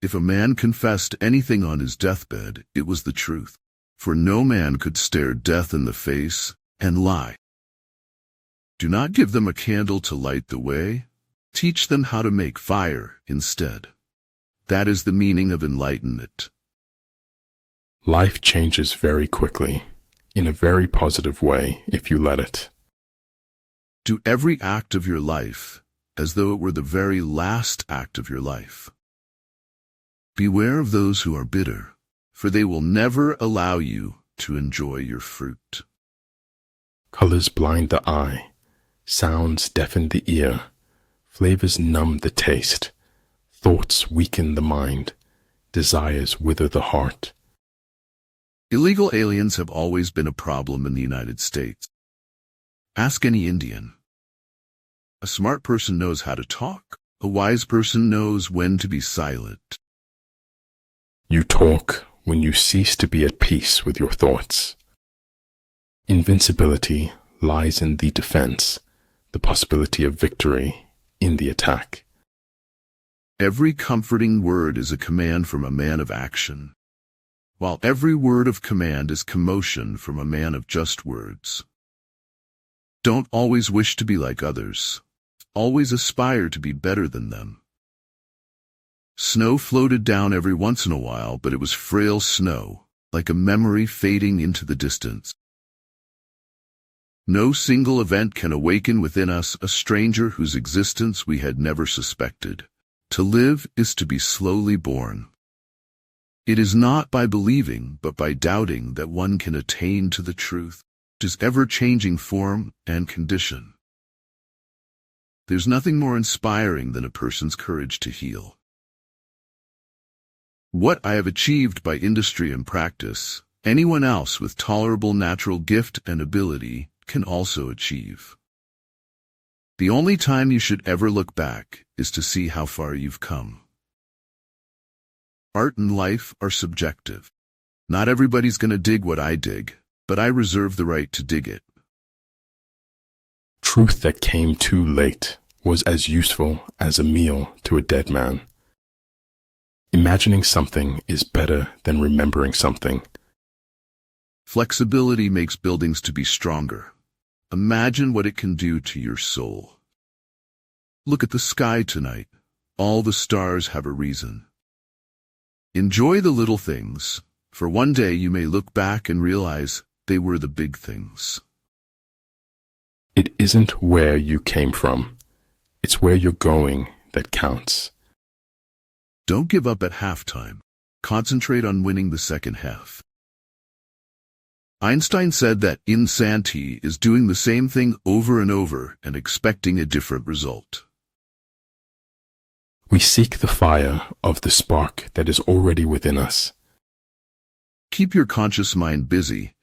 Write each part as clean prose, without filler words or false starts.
If a man confessed anything on his deathbed, it was the truth. For no man could stare death in the face and lie. Do not give them a candle to light the way. Teach them how to make fire instead. That is the meaning of enlightenment. Life changes very quickly, in a very positive way if you let it. Do every act of your life as though it were the very last act of your life. Beware of those who are bitter, for they will never allow you to enjoy your fruit. Colors blind the eye, sounds deafen the ear, flavors numb the taste, thoughts weaken the mind, desires wither the heart. Illegal aliens have always been a problem in the United States. Ask any Indian. A smart person knows how to talk. A wise person knows when to be silent. You talk when you cease to be at peace with your thoughts. Invincibility lies in the defense, the possibility of victory in the attack. Every comforting word is a command from a man of action, while every word of command is commotion from a man of just words. Don't always wish to be like others. Always aspire to be better than them. Snow floated down every once in a while, but it was frail snow, like a memory fading into the distance. No single event can awaken within us a stranger whose existence we had never suspected. To live is to be slowly born. It is not by believing, but by doubting that one can attain to the truth, which is ever-changing form and condition. There's nothing more inspiring than a person's courage to heal. What I have achieved by industry and practice, anyone else with tolerable natural gift and ability can also achieve. The only time you should ever look back is to see how far you've come. Art and life are subjective. Not everybody's going to dig what I dig, but I reserve the right to dig it. Truth that came too late was as useful as a meal to a dead man. Imagining something is better than remembering something. Flexibility makes buildings to be stronger. Imagine what it can do to your soul. Look at the sky tonight. All the stars have a reason. Enjoy the little things, for one day you may look back and realize they were the big things. It isn't where you came from. It's where you're going that counts. Don't give up at halftime. Concentrate on winning the second half. Einstein said that insanity is doing the same thing over and over and expecting a different result. We seek the fire of the spark that is already within us. Keep your conscious mind busy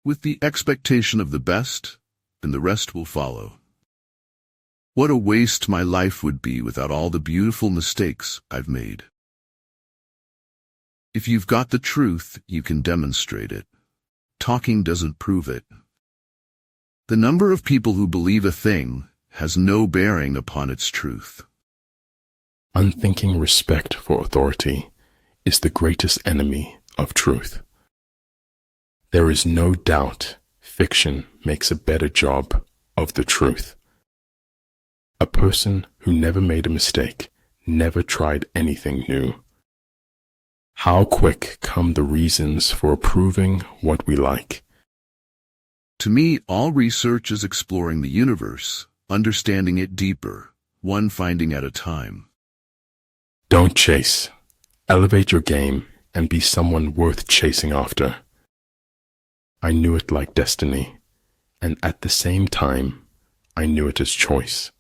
with the expectation of the best, and the rest will follow. What a waste my life would be without all the beautiful mistakes I've made. If you've got the truth, you can demonstrate it. Talking doesn't prove it. The number of people who believe a thing has no bearing upon its truth. Unthinking respect for authority is the greatest enemy of truth. There is no doubt fiction makes a better job of the truth. A person who never made a mistake never tried anything new. How quick come the reasons for approving what we like. To me, all research is exploring the universe, understanding it deeper, one finding at a time. Don't chase. Elevate your game and be someone worth chasing after. I knew it like destiny, and at the same time, I knew it as choice.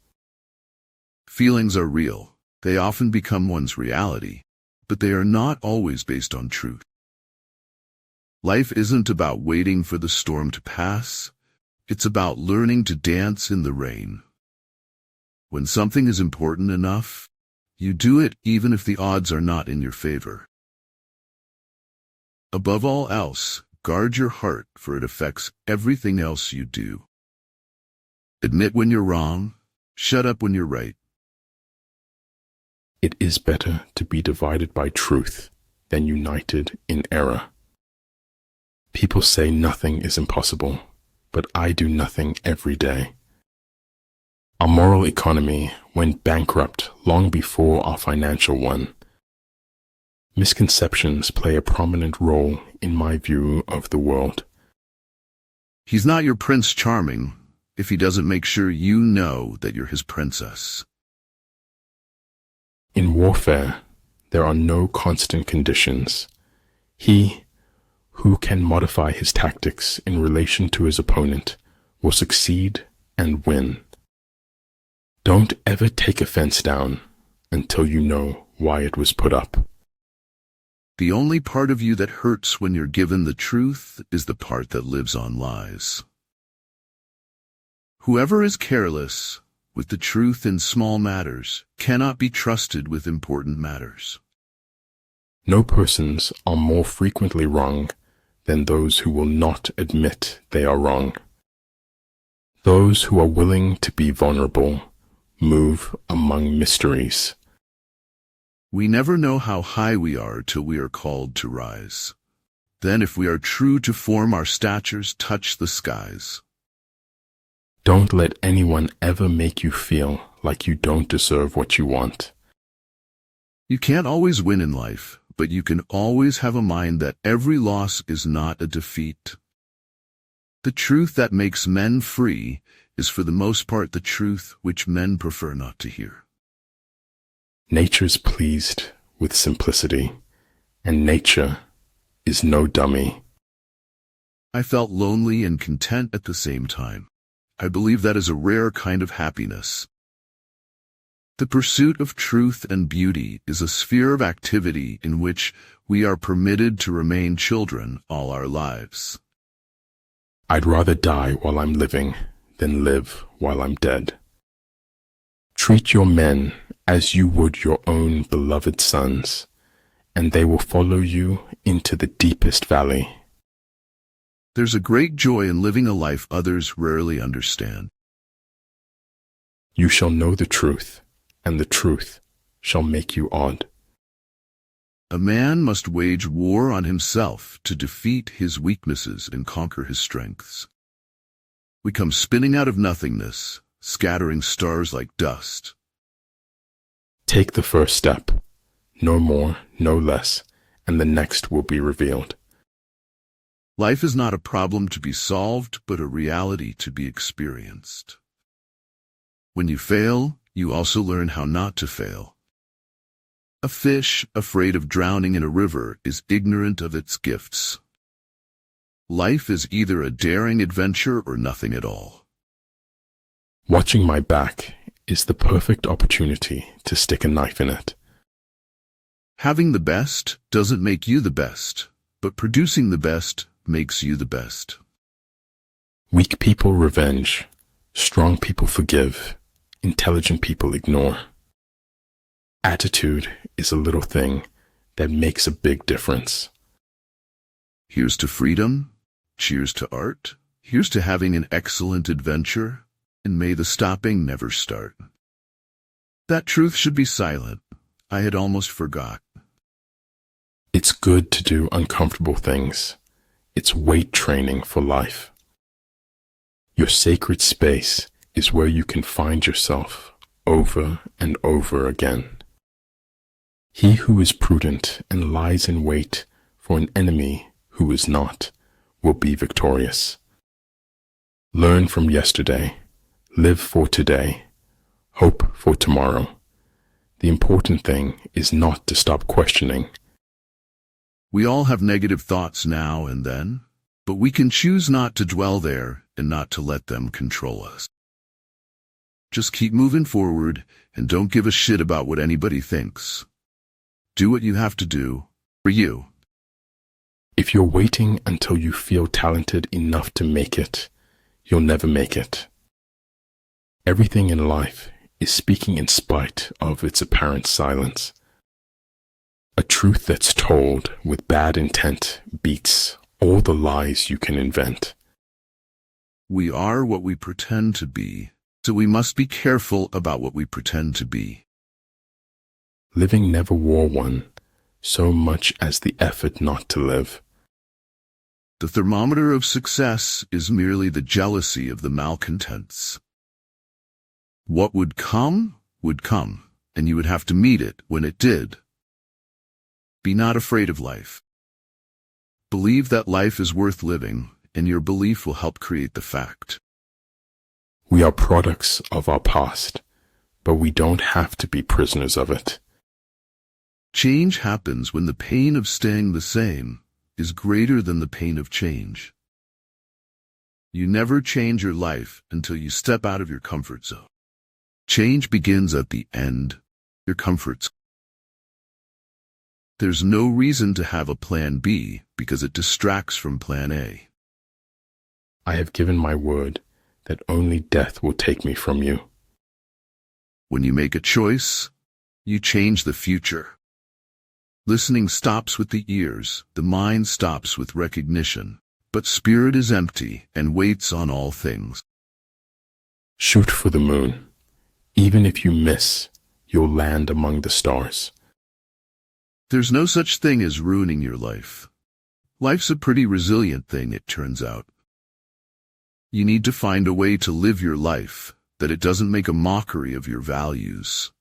Feelings are real. They often become one's reality, but they are not always based on truth. Life isn't about waiting for the storm to pass. It's about learning to dance in the rain. When something is important enough, you do it even if the odds are not in your favor. Above all else, guard your heart, for it affects everything else you do. Admit when you're wrong. Shut up when you're right. It is better to be divided by truth than united in error. People say nothing is impossible, but I do nothing every day. Our moral economy went bankrupt long before our financial one. Misconceptions play a prominent role in my view of the world. He's not your Prince Charming if he doesn't make sure you know that you're his princess. In warfare, there are no constant conditions. He who can modify his tactics in relation to his opponent will succeed and win. Don't ever take a fence down until you know why it was put up. The only part of you that hurts when you're given the truth is the part that lives on lies. Whoever is careless with the truth in small matters cannot be trusted with important matters. No persons are more frequently wrong than those who will not admit they are wrong. Those who are willing to be vulnerable move among mysteries. We never know how high we are till we are called to rise. Then if we are true to form, our statures touch the skies. Don't let anyone ever make you feel like you don't deserve what you want. You can't always win in life, but you can always have a mind that every loss is not a defeat. The truth that makes men free is for the most part the truth which men prefer not to hear. Nature's pleased with simplicity, and nature is no dummy. I felt lonely and content at the same time. I believe that is a rare kind of happiness. The pursuit of truth and beauty is a sphere of activity in which we are permitted to remain children all our lives. I'd rather die while I'm living than live while I'm dead. Treat your men as you would your own beloved sons, and they will follow you into the deepest valley. There's a great joy in living a life others rarely understand. You shall know the truth, and the truth shall make you odd. A man must wage war on himself to defeat his weaknesses and conquer his strengths. We come spinning out of nothingness, scattering stars like dust. Take the first step, no more, no less, and the next will be revealed. Life is not a problem to be solved, but a reality to be experienced. When you fail, you also learn how not to fail. A fish afraid of drowning in a river is ignorant of its gifts. Life is either a daring adventure or nothing at all. Watching my back is the perfect opportunity to stick a knife in it. Having the best doesn't make you the best, but producing the best makes you the best. Weak people revenge, strong people forgive, intelligent people ignore. Attitude is a little thing that makes a big difference. Here's to freedom, cheers to art, here's to having an excellent adventure, and may the stopping never start. That truth should be silent. I had almost forgot. It's good to do uncomfortable things. It's weight training for life. Your sacred space is where you can find yourself over and over again. He who is prudent and lies in wait for an enemy who is not will be victorious. Learn from yesterday. Live for today. Hope for tomorrow. The important thing is not to stop questioning. We all have negative thoughts now and then, but we can choose not to dwell there and not to let them control us. Just keep moving forward and don't give a shit about what anybody thinks. Do what you have to do for you. If you're waiting until you feel talented enough to make it, you'll never make it. Everything in life is speaking in spite of its apparent silence. A truth that's told with bad intent beats all the lies you can invent. We are what we pretend to be, so we must be careful about what we pretend to be. living never wore one, so much as the effort not to live. The thermometer of success is merely the jealousy of the malcontents. What would come, and you would have to meet it when it did. Be not afraid of life. Believe that life is worth living, and your belief will help create the fact. We are products of our past, but we don't have to be prisoners of it. Change happens when the pain of staying the same is greater than the pain of change. You never change your life until you step out of your comfort zone. Change begins at the end, your comfort zone. There's no reason to have a plan B because it distracts from plan A. I have given my word that only death will take me from you. When you make a choice, you change the future. Listening stops with the ears, the mind stops with recognition, but spirit is empty and waits on all things. Shoot for the moon. Even if you miss, you'll land among the stars. There's no such thing as ruining your life. Life's a pretty resilient thing, it turns out. You need to find a way to live your life, that it doesn't make a mockery of your values.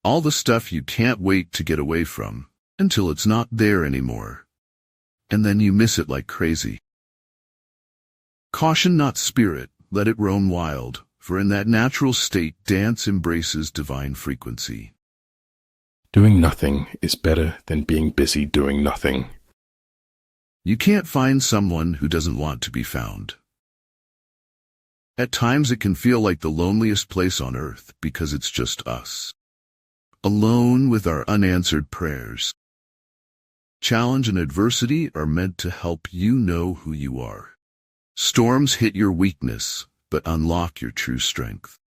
All the stuff you can't wait to get away from, until it's not there anymore. And then you miss it like crazy. Caution not spirit, let it roam wild, for in that natural state dance embraces divine frequency. Doing nothing is better than being busy doing nothing. You can't find someone who doesn't want to be found. At times it can feel like the loneliest place on earth because it's just us. Alone with our unanswered prayers. Challenge and adversity are meant to help you know who you are. Storms hit your weakness, but unlock your true strength.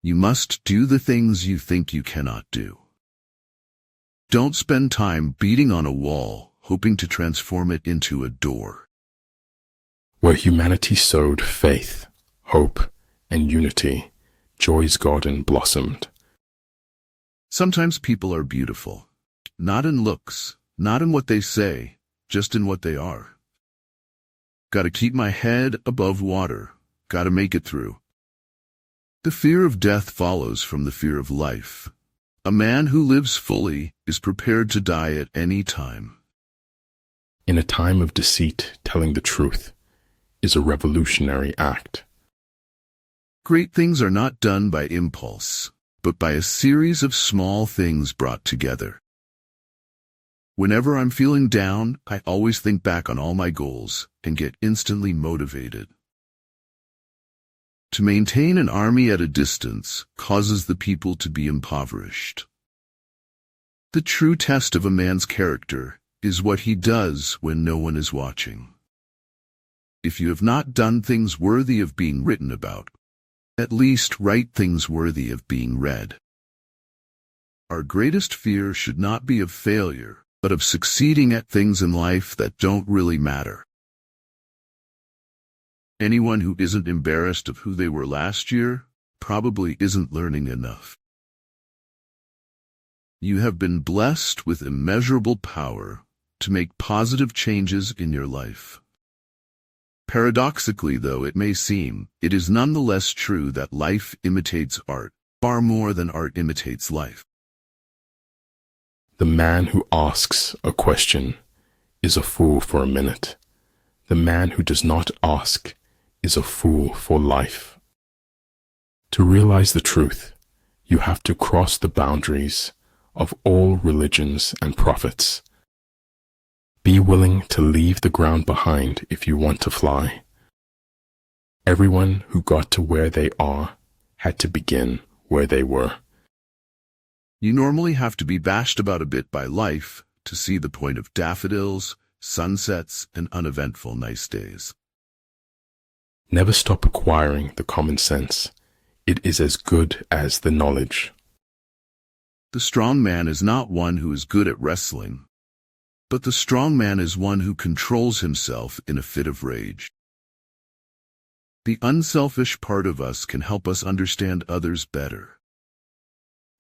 You must do the things you think you cannot do. Don't spend time beating on a wall, hoping to transform it into a door. Where humanity sowed faith, hope, and unity, joy's garden blossomed. Sometimes people are beautiful, not in looks, not in what they say, just in what they are. Gotta keep my head above water, gotta make it through. The fear of death follows from the fear of life. A man who lives fully is prepared to die at any time. In a time of deceit, telling the truth is a revolutionary act. Great things are not done by impulse, but by a series of small things brought together. Whenever I'm feeling down, I always think back on all my goals and get instantly motivated. To maintain an army at a distance causes the people to be impoverished. The true test of a man's character is what he does when no one is watching. If you have not done things worthy of being written about, at least write things worthy of being read. Our greatest fear should not be of failure, but of succeeding at things in life that don't really matter. Anyone who isn't embarrassed of who they were last year probably isn't learning enough. You have been blessed with immeasurable power to make positive changes in your life. Paradoxically, though it may seem, it is nonetheless true that life imitates art far more than art imitates life. The man who asks a question is a fool for a minute. The man who does not ask is a fool for life. To realize the truth, you have to cross the boundaries of all religions and prophets. Be willing to leave the ground behind if you want to fly. Everyone who got to where they are had to begin where they were. You normally have to be bashed about a bit by life to see the point of daffodils, sunsets, and uneventful nice days. Never stop acquiring the common sense. It is as good as the knowledge. The strong man is not one who is good at wrestling, but the strong man is one who controls himself in a fit of rage. The unselfish part of us can help us understand others better.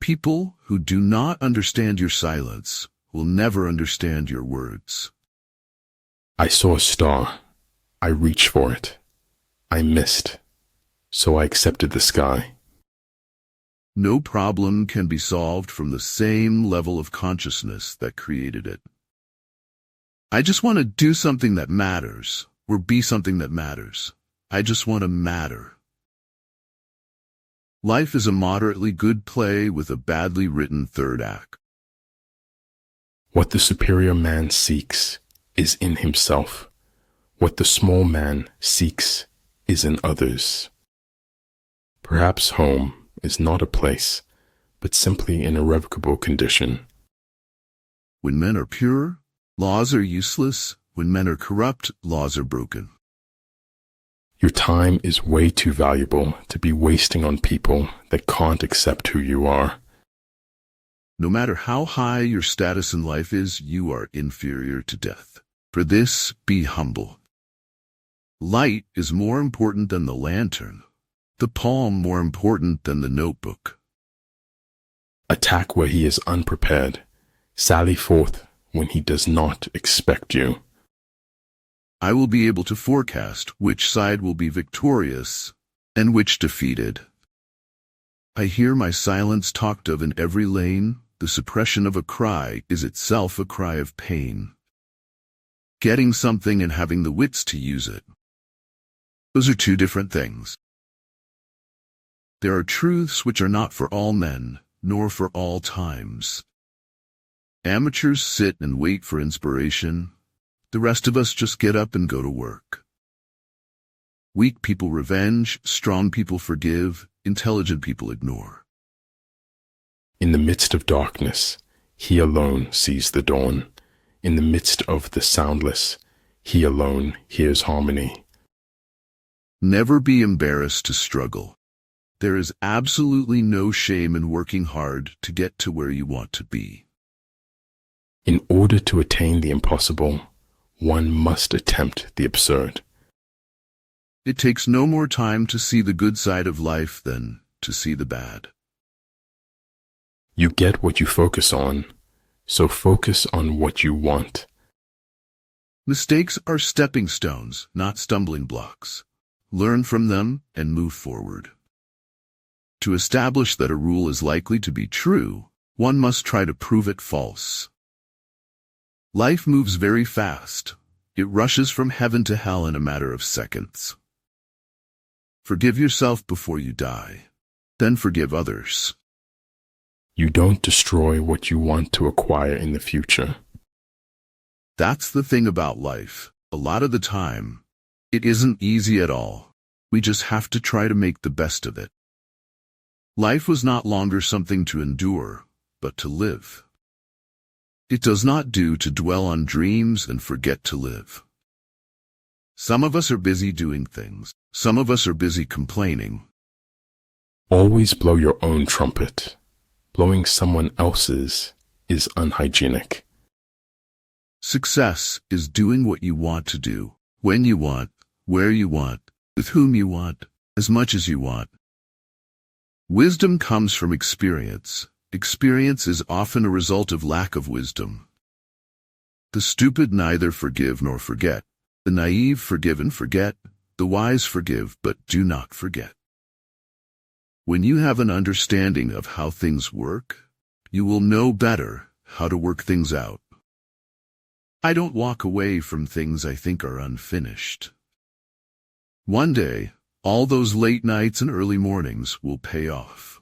People who do not understand your silence will never understand your words. I saw a star. I reached for it. I missed. So I accepted the sky. No problem can be solved from the same level of consciousness that created it. I just want to do something that matters, or be something that matters. I just want to matter. Life is a moderately good play with a badly written third act. What the superior man seeks is in himself. What the small man seeks is in others. Perhaps home is not a place, but simply an irrevocable condition. When men are pure, laws are useless. When men are corrupt, laws are broken. Your time is way too valuable to be wasting on people that can't accept who you are. No matter how high your status in life is, you are inferior to death. For this, be humble. Light is more important than the lantern. The palm more important than the notebook. Attack where he is unprepared. Sally forth when he does not expect you. I will be able to forecast which side will be victorious and which defeated. I hear my silence talked of in every lane. The suppression of a cry is itself a cry of pain. Getting something and having the wits to use it. Those are two different things. There are truths which are not for all men, nor for all times. Amateurs sit and wait for inspiration. The rest of us just get up and go to work. Weak people revenge, strong people forgive, intelligent people ignore. In the midst of darkness, he alone sees the dawn. In the midst of the soundless, he alone hears harmony. Never be embarrassed to struggle. There is absolutely no shame in working hard to get to where you want to be. In order to attain the impossible, one must attempt the absurd. It takes no more time to see the good side of life than to see the bad. You get what you focus on, so focus on what you want. Mistakes are stepping stones, not stumbling blocks. Learn from them and move forward. To establish that a rule is likely to be true, one must try to prove it false. Life moves very fast. It rushes from heaven to hell in a matter of seconds. Forgive yourself before you die. Then forgive others. You don't destroy what you want to acquire in the future. That's the thing about life. A lot of the time, it isn't easy at all. We just have to try to make the best of it. Life was not longer something to endure, but to live. It does not do to dwell on dreams and forget to live. Some of us are busy doing things. Some of us are busy complaining. Always blow your own trumpet. Blowing someone else's is unhygienic. Success is doing what you want to do, when you want, where you want, with whom you want, as much as you want. Wisdom comes from experience. Experience is often a result of lack of wisdom. The stupid neither forgive nor forget. The naive forgive and forget. The wise forgive but do not forget. When you have an understanding of how things work, you will know better how to work things out. I don't walk away from things I think are unfinished. One day, all those late nights and early mornings will pay off.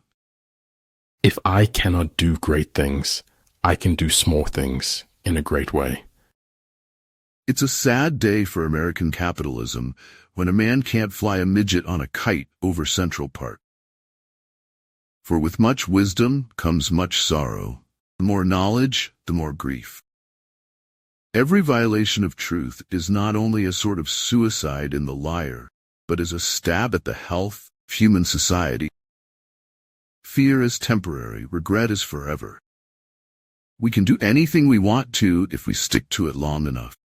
If I cannot do great things, I can do small things in a great way. It's a sad day for American capitalism when a man can't fly a midget on a kite over Central Park. For with much wisdom comes much sorrow. The more knowledge, the more grief. Every violation of truth is not only a sort of suicide in the liar, but is a stab at the health of human society. Fear is temporary, regret is forever. We can do anything we want to if we stick to it long enough.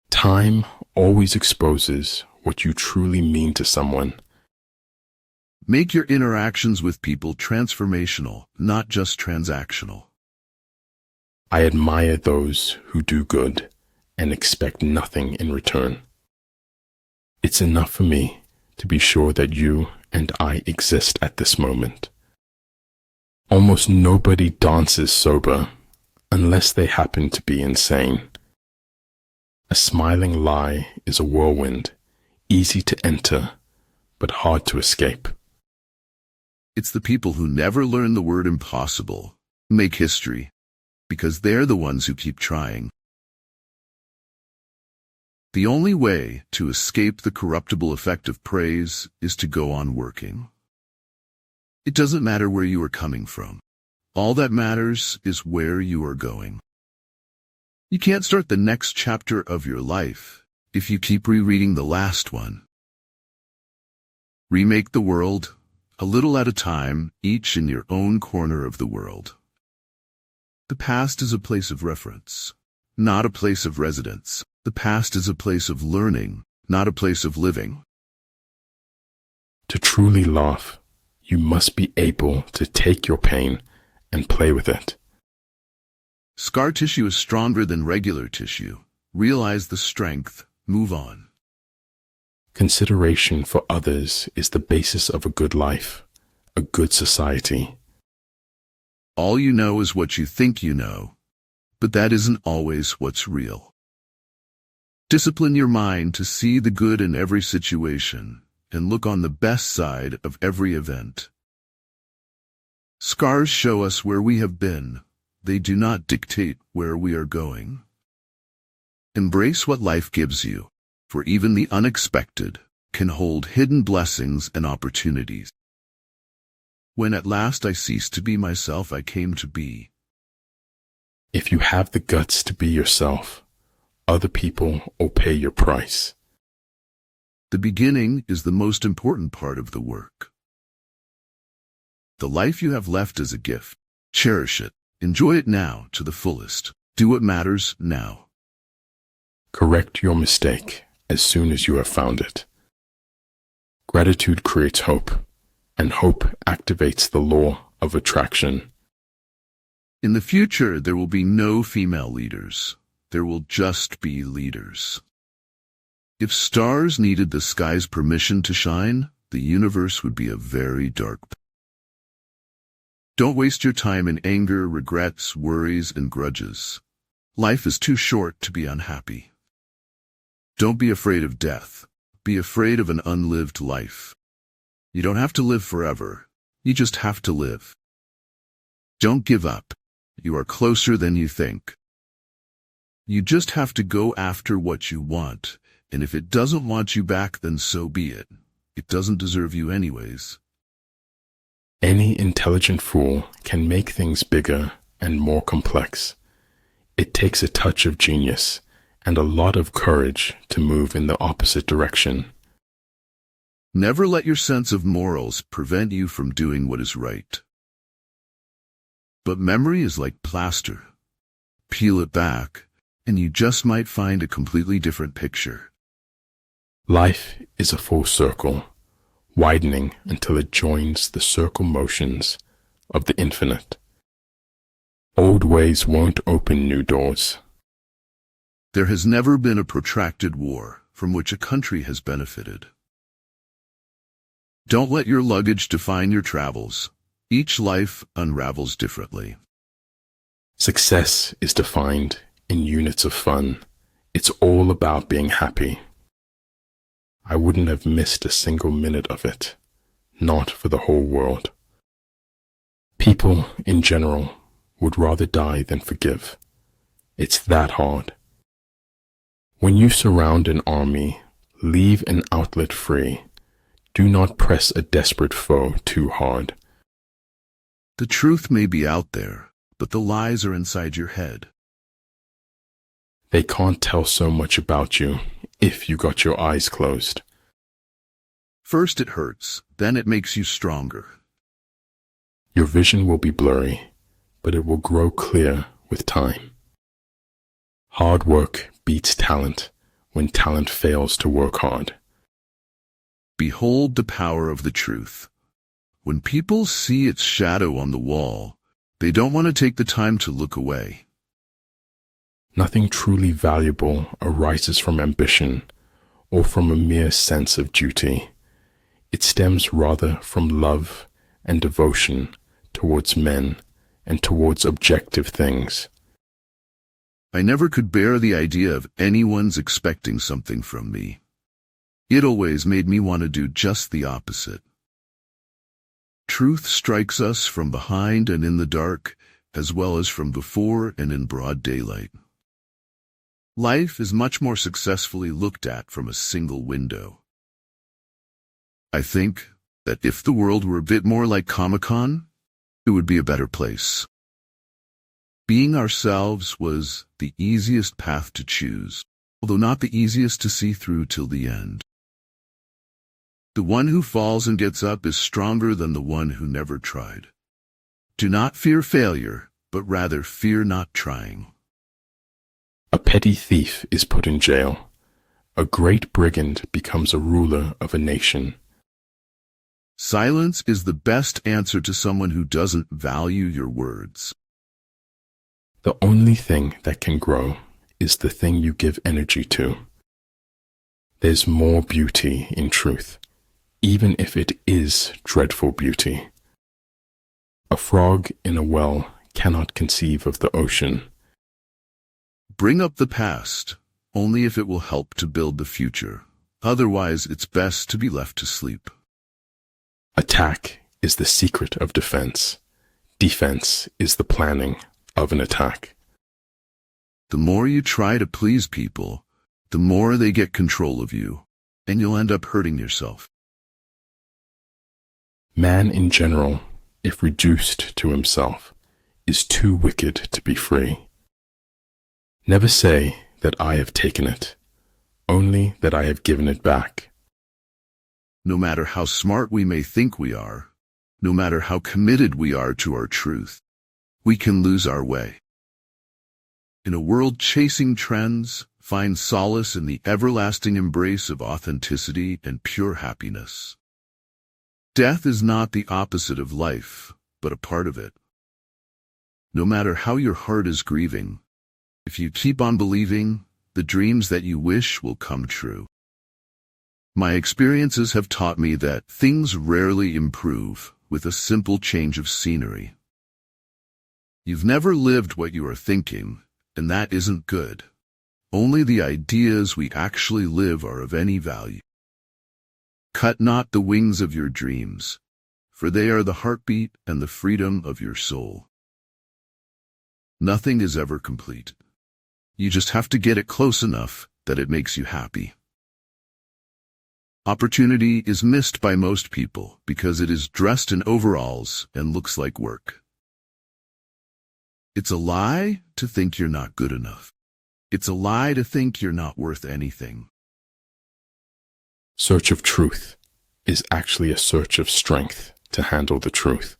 Time always exposes what you truly mean to someone. Make your interactions with people transformational, not just transactional. I admire those who do good and expect nothing in return. It's enough for me to be sure that you and I exist at this moment. Almost nobody dances sober unless they happen to be insane. A smiling lie is a whirlwind, easy to enter, but hard to escape. It's the people who never learn the word impossible who make history, because they're the ones who keep trying. The only way to escape the corruptible effect of praise is to go on working. It doesn't matter where you are coming from. All that matters is where you are going. You can't start the next chapter of your life if you keep rereading the last one. Remake the world, a little at a time, each in your own corner of the world. The past is a place of reference, not a place of residence. The past is a place of learning, not a place of living. To truly laugh, you must be able to take your pain and play with it. Scar tissue is stronger than regular tissue. Realize the strength, move on. Consideration for others is the basis of a good life, a good society. All you know is what you think you know, but that isn't always what's real. Discipline your mind to see the good in every situation and look on the best side of every event. Scars show us where we have been. They do not dictate where we are going. Embrace what life gives you, for even the unexpected can hold hidden blessings and opportunities. When at last I ceased to be myself, I came to be. If you have the guts to be yourself, other people will pay your price. The beginning is the most important part of the work. The life you have left is a gift. Cherish it. Enjoy it now to the fullest. Do what matters now. Correct your mistake as soon as you have found it. Gratitude creates hope, and hope activates the law of attraction. In the future, there will be no female leaders. There will just be leaders. If stars needed the sky's permission to shine, the universe would be a very dark place. Don't waste your time in anger, regrets, worries, and grudges. Life is too short to be unhappy. Don't be afraid of death. Be afraid of an unlived life. You don't have to live forever. You just have to live. Don't give up. You are closer than you think. You just have to go after what you want, and if it doesn't want you back, then so be it. It doesn't deserve you anyways. Any intelligent fool can make things bigger and more complex. It takes a touch of genius and a lot of courage to move in the opposite direction. Never let your sense of morals prevent you from doing what is right. But memory is like plaster. Peel it back, and you just might find a completely different picture. Life is a full circle, widening until it joins the circle motions of the infinite. Old ways won't open new doors. There has never been a protracted war from which a country has benefited. Don't let your luggage define your travels. Each life unravels differently. Success is defined in units of fun. It's all about being happy. I wouldn't have missed a single minute of it, not for the whole world. People, in general, would rather die than forgive. It's that hard. When you surround an army, leave an outlet free. Do not press a desperate foe too hard. The truth may be out there, but the lies are inside your head. They can't tell so much about you if you got your eyes closed. First it hurts, then it makes you stronger. Your vision will be blurry, but it will grow clear with time. Hard work beats talent when talent fails to work hard. Behold the power of the truth. When people see its shadow on the wall, they don't want to take the time to look away. Nothing truly valuable arises from ambition or from a mere sense of duty. It stems rather from love and devotion towards men and towards objective things. I never could bear the idea of anyone's expecting something from me. It always made me want to do just the opposite. Truth strikes us from behind and in the dark, as well as from before and in broad daylight. Life is much more successfully looked at from a single window. I think that if the world were a bit more like Comic-Con, it would be a better place. Being ourselves was the easiest path to choose, although not the easiest to see through till the end. The one who falls and gets up is stronger than the one who never tried. Do not fear failure, but rather fear not trying. A petty thief is put in jail. A great brigand becomes a ruler of a nation. Silence is the best answer to someone who doesn't value your words. The only thing that can grow is the thing you give energy to. There's more beauty in truth, even if it is dreadful beauty. A frog in a well cannot conceive of the ocean. Bring up the past, only if it will help to build the future. Otherwise, it's best to be left to sleep. Attack is the secret of defense. Defense is the planning of an attack. The more you try to please people, the more they get control of you, and you'll end up hurting yourself. Man in general, if reduced to himself, is too wicked to be free. Never say that I have taken it, only that I have given it back. No matter how smart we may think we are, no matter how committed we are to our truth, we can lose our way. In a world chasing trends, find solace in the everlasting embrace of authenticity and pure happiness. Death is not the opposite of life, but a part of it. No matter how your heart is grieving, if you keep on believing, the dreams that you wish will come true. My experiences have taught me that things rarely improve with a simple change of scenery. You've never lived what you are thinking, and that isn't good. Only the ideas we actually live are of any value. Cut not the wings of your dreams, for they are the heartbeat and the freedom of your soul. Nothing is ever complete. You just have to get it close enough that it makes you happy. Opportunity is missed by most people because it is dressed in overalls and looks like work. It's a lie to think you're not good enough. It's a lie to think you're not worth anything. Search of truth is actually a search of strength to handle the truth.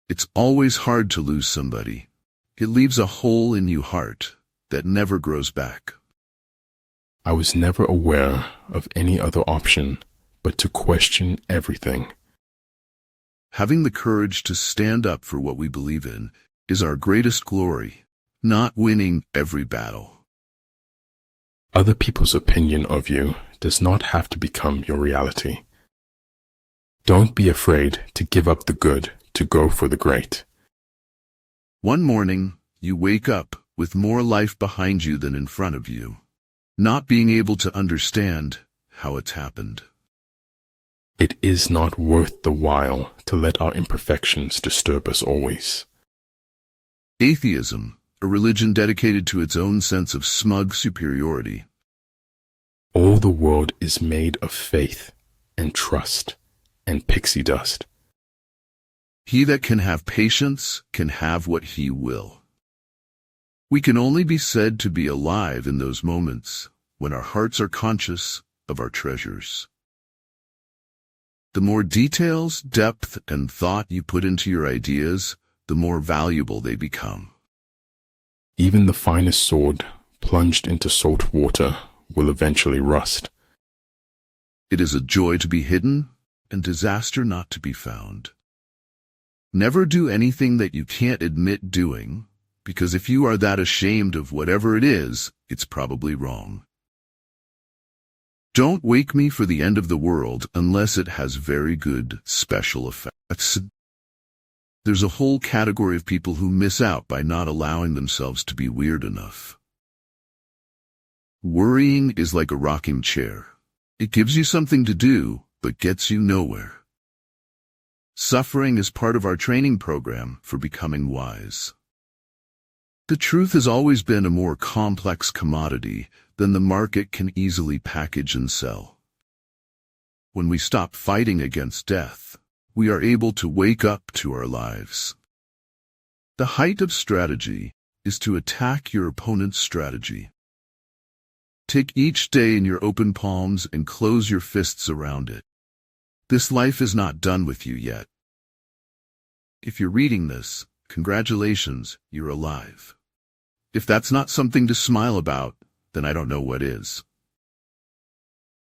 It's always hard to lose somebody. It leaves a hole in your heart that never grows back. I was never aware of any other option but to question everything. Having the courage to stand up for what we believe in is our greatest glory, not winning every battle. Other people's opinion of you does not have to become your reality. Don't be afraid to give up the good to go for the great. One morning, you wake up with more life behind you than in front of you, not being able to understand how it's happened. It is not worth the while to let our imperfections disturb us always. Atheism, a religion dedicated to its own sense of smug superiority. All the world is made of faith and trust and pixie dust. He that can have patience can have what he will. We can only be said to be alive in those moments when our hearts are conscious of our treasures. The more details, depth, and thought you put into your ideas, the more valuable they become. Even the finest sword plunged into salt water will eventually rust. It is a joy to be hidden and disaster not to be found. Never do anything that you can't admit doing, because if you are that ashamed of whatever it is, it's probably wrong. Don't wake me for the end of the world unless it has very good special effects. There's a whole category of people who miss out by not allowing themselves to be weird enough. Worrying is like a rocking chair. It gives you something to do, but gets you nowhere. Suffering is part of our training program for becoming wise. The truth has always been a more complex commodity than the market can easily package and sell. When we stop fighting against death, we are able to wake up to our lives. The height of strategy is to attack your opponent's strategy. Take each day in your open palms and close your fists around it. This life is not done with you yet. If you're reading this, congratulations, you're alive. If that's not something to smile about, then I don't know what is.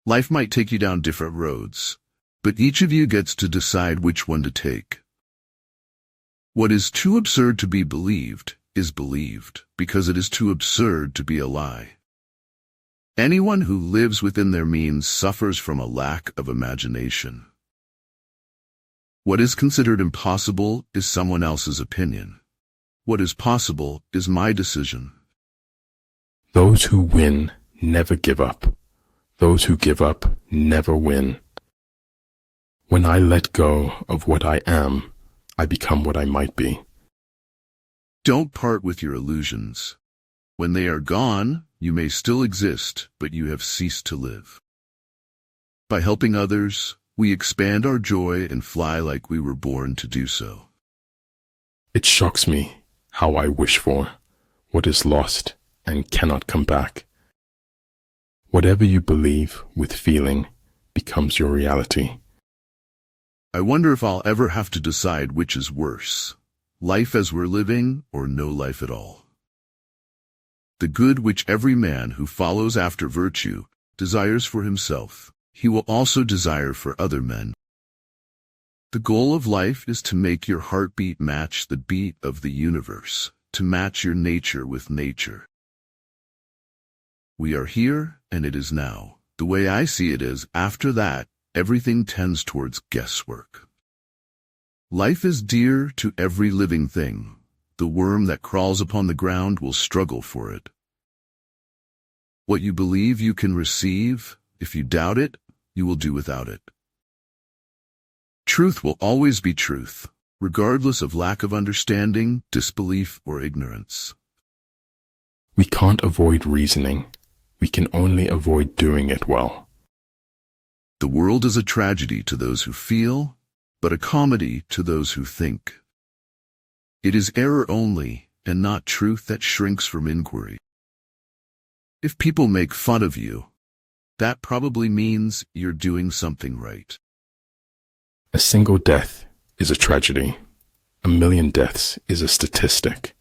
Life might take you down different roads, but each of you gets to decide which one to take. What is too absurd to be believed is believed because it is too absurd to be a lie. Anyone who lives within their means suffers from a lack of imagination. What is considered impossible is someone else's opinion. What is possible is my decision. Those who win never give up. Those who give up never win. When I let go of what I am, I become what I might be. Don't part with your illusions. When they are gone, you may still exist, but you have ceased to live. By helping others, we expand our joy and fly like we were born to do so. It shocks me how I wish for what is lost and cannot come back. Whatever you believe with feeling becomes your reality. I wonder if I'll ever have to decide which is worse, life as we're living or no life at all. The good which every man who follows after virtue desires for himself, he will also desire for other men. The goal of life is to make your heartbeat match the beat of the universe, to match your nature with nature. We are here, and it is now. The way I see it is, after that, everything tends towards guesswork. Life is dear to every living thing. The worm that crawls upon the ground will struggle for it. What you believe you can receive, if you doubt it, you will do without it. Truth will always be truth, regardless of lack of understanding, disbelief, or ignorance. We can't avoid reasoning. We can only avoid doing it well. The world is a tragedy to those who feel, but a comedy to those who think. It is error only, and not truth, that shrinks from inquiry. If people make fun of you, that probably means you're doing something right. A single death is a tragedy. A million deaths is a statistic.